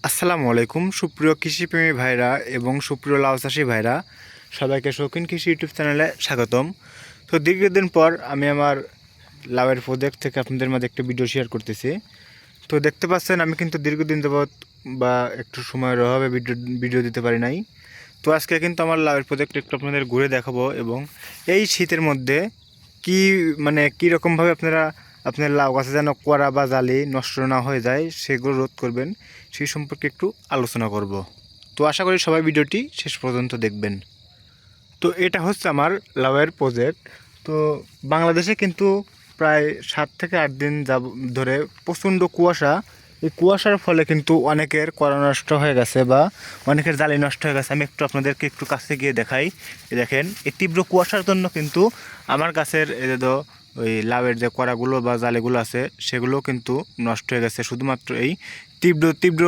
আসসালামু আলাইকুম সুপ্রিয় কৃষিপ্রেমী ভাইরা এবং সুপ্রিয় লাউ চাষী ভাইরা, সবাইকে শৌখিন কৃষি ইউটিউব চ্যানেলে স্বাগতম। তো দীর্ঘদিন পর আমি আমার লাউয়ের প্রজেক্ট থেকে আপনাদের মাঝে একটা ভিডিও শেয়ার করতেছি। তো দেখতে পাচ্ছেন আমি কিন্তু দীর্ঘদিন যাবৎ বা একটু সময়ের অভাবে ভিডিও দিতে পারি নাই। তো আজকে কিন্তু আমার লাউয়ের প্রজেক্ট একটু আপনাদের ঘুরে দেখাবো এবং এই শীতের মধ্যে কি কীরকমভাবে আপনার লাউ গাছে যেন কোয়ারা বা জালি নষ্ট না হয়ে যায় সেগুলো রোধ করবেন সেই সম্পর্কে একটু আলোচনা করব। তো আশা করি সবাই ভিডিওটি শেষ পর্যন্ত দেখবেন। তো এটা হচ্ছে আমার লাউয়ের প্রজেক্ট। তো বাংলাদেশে কিন্তু প্রায় 7 থেকে 8 দিন ধরে প্রচণ্ড কুয়াশা। এই কুয়াশার ফলে কিন্তু অনেকের কড়া নষ্ট হয়ে গেছে বা অনেকের জালি নষ্ট হয়ে গেছে। আমি আপনাদেরকে একটু কাছে গিয়ে দেখাই। দেখেন এই তীব্র কুয়াশার জন্য কিন্তু আমার গাছের ওই লাউয়ের যে কড়াগুলো বা জালিগুলো আছে সেগুলো কিন্তু নষ্ট হয়ে গেছে শুধুমাত্র এই তীব্র তীব্র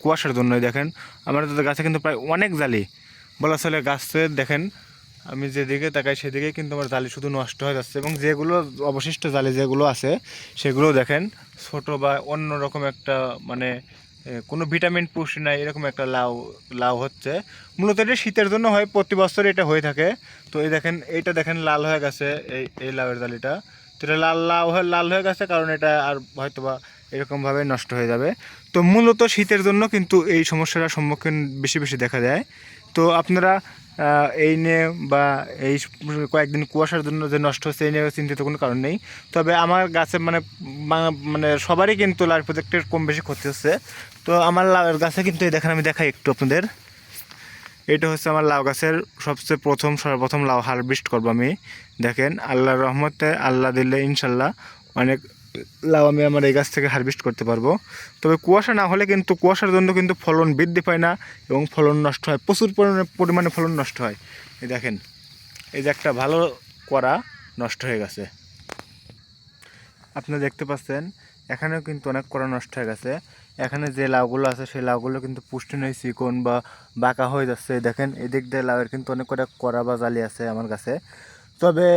কুয়াশার জন্যই। দেখেন আমার গাছে কিন্তু প্রায় অনেক জালি বলা চলে। গাছে দেখেন আমি যেদিকে তাকাই সেদিকে কিন্তু আমার জালি শুধু নষ্ট হয়ে যাচ্ছে এবং যেগুলো অবশিষ্ট জালি যেগুলো আছে সেগুলো দেখেন ছোট বা অন্য রকম একটা কোনো ভিটামিন পুষ্টি নাই এরকম একটা লাউ লাউ হচ্ছে। মূলত এটা শীতের জন্য হয়, প্রতি বছর এটা হয়ে থাকে। তো এই দেখেন এইটা দেখেন লাল হয়ে গেছে, এই লাউয়ের জালিটা। তো এটা লাল হয়ে গেছে কারণ এটা আর হয়তো বা এরকমভাবে নষ্ট হয়ে যাবে। তো মূলত শীতের জন্য কিন্তু এই সমস্যাটার সম্মুখীন বেশি বেশি দেখা যায়। তো আপনারা এই নিয়ে বা এই কয়েকদিন কুয়াশার জন্য যে নষ্ট হচ্ছে এই নিয়ে চিন্তিত কোনো কারণ নেই। তবে আমার গাছে সবারই কিন্তু লাউ প্রজেক্টের কম বেশি ক্ষতি হচ্ছে। তো আমার লাউয়ের গাছে কিন্তু এই দেখেন আমি দেখাই একটু আপনাদের। এটা হচ্ছে আমার লাউ গাছের সবচেয়ে সর্বপ্রথম লাউ হারভেস্ট করবো আমি। দেখেন আল্লাহর রহমতে আল্লাহ দিলে ইনশাল্লাহ অনেক লাউ আমি আমার এই গাছ থেকে হারভেস্ট করতে পারবো। তবে কুয়াশা না হলে কিন্তু কুয়াশার জন্য কিন্তু ফলন বৃদ্ধি পায় না এবং ফলন নষ্ট হয়, প্রচুর পরিমাণে ফলন নষ্ট হয়। এই দেখেন এই যে একটা ভালো করা নষ্ট হয়ে গেছে আপনারা দেখতে পাচ্ছেন। এখানেও কিন্তু অনেক কড়া নষ্ট হয়ে গেছে। এখানে যে লাউগুলো আছে সেই লাউগুলো কিন্তু পুষ্টি নেই, চিকন বা বাঁকা হয়ে যাচ্ছে। দেখেন এদিক দিয়ে লাউয়ের কিন্তু অনেক কড়া বা জালি আছে আমার কাছে। তবে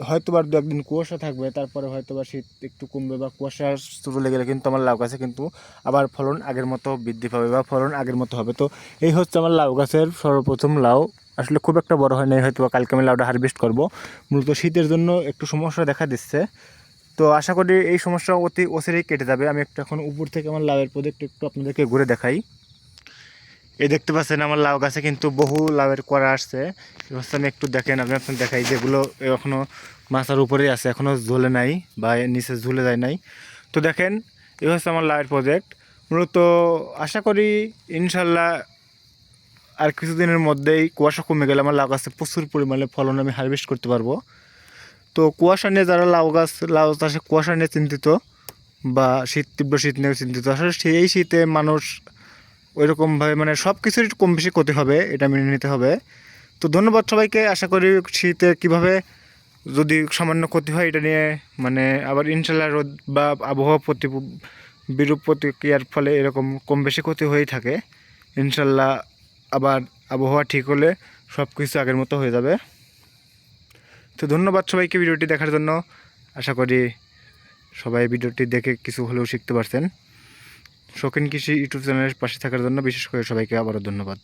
হয়তোবা 2-1 দিন কুয়াশা থাকবে, তারপরে হয়তোবা শীত একটু কমবে বা কুয়াশা চলে গেলে কিন্তু আমার লাউ গাছে কিন্তু আবার ফলন আগের মতো বৃদ্ধি পাবে বা ফলন আগের মতো হবে। তো এই হচ্ছে আমার লাউ গাছের সর্বপ্রথম লাউ। আসলে খুব একটা বড় হয় নাই, হয়তো কালকে আমি লাউটা হারভেস্ট করব। মূলত শীতের জন্য একটু সমস্যা দেখা দিচ্ছে। তো আশা করি এই সমস্যা অতি অচিরেই কেটে যাবে। আমি একটু এখন উপর থেকে আমার লাউয়ের প্রজেক্ট একটু আপনাদেরকে ঘুরে দেখাই। এই দেখতে পাচ্ছেন আমার লাউ গাছে কিন্তু বহু লাউয়ের কড়া আসছে। আমি একটু দেখেন আপনার দেখাই, যেগুলো এখনও মাথার উপরেই আছে, এখনও ঝুলে নাই বা নিচে ঝুলে যায় নাই। তো দেখেন এই হচ্ছে আমার লাউয়ের প্রজেক্ট। মূলত আশা করি ইনশাল্লাহ আর কিছুদিনের মধ্যেই কুয়াশা কমে গেলে আমার লাউ গাছে প্রচুর পরিমাণে ফলন আমি হারভেস্ট করতে পারবো। তো কুয়াশা নিয়ে যারা লাউ চাষে কুয়াশা নিয়ে চিন্তিত বা তীব্র শীত নিয়ে চিন্তিত, আসলে সেই শীতে মানুষ ওইরকমভাবে সব কিছুরই কম বেশি ক্ষতি হবে, এটা মেনে নিতে হবে। তো ধন্যবাদ সবাইকে। আশা করি শীতে কীভাবে যদি সামান্য ক্ষতি হয় এটা নিয়ে আবার ইনশাল্লাহ রোদ বা আবহাওয়া বিরূপ প্রতিক্রিয়ার ফলে এরকম কম বেশি ক্ষতি হয়েই থাকে। ইনশাল্লাহ আবার আবহাওয়া ঠিক হলে সব কিছু আগের মতো হয়ে যাবে। তো ধন্যবাদ সবাইকে ভিডিওটি দেখার জন্য। আশা করি সবাই ভিডিওটি দেখে কিছু হলেও শিখতে পারছেন। শৌখিন কৃষি ইউটিউব চ্যানেলের পাশে থাকার জন্য বিশেষ করে সবাইকে আবারও ধন্যবাদ।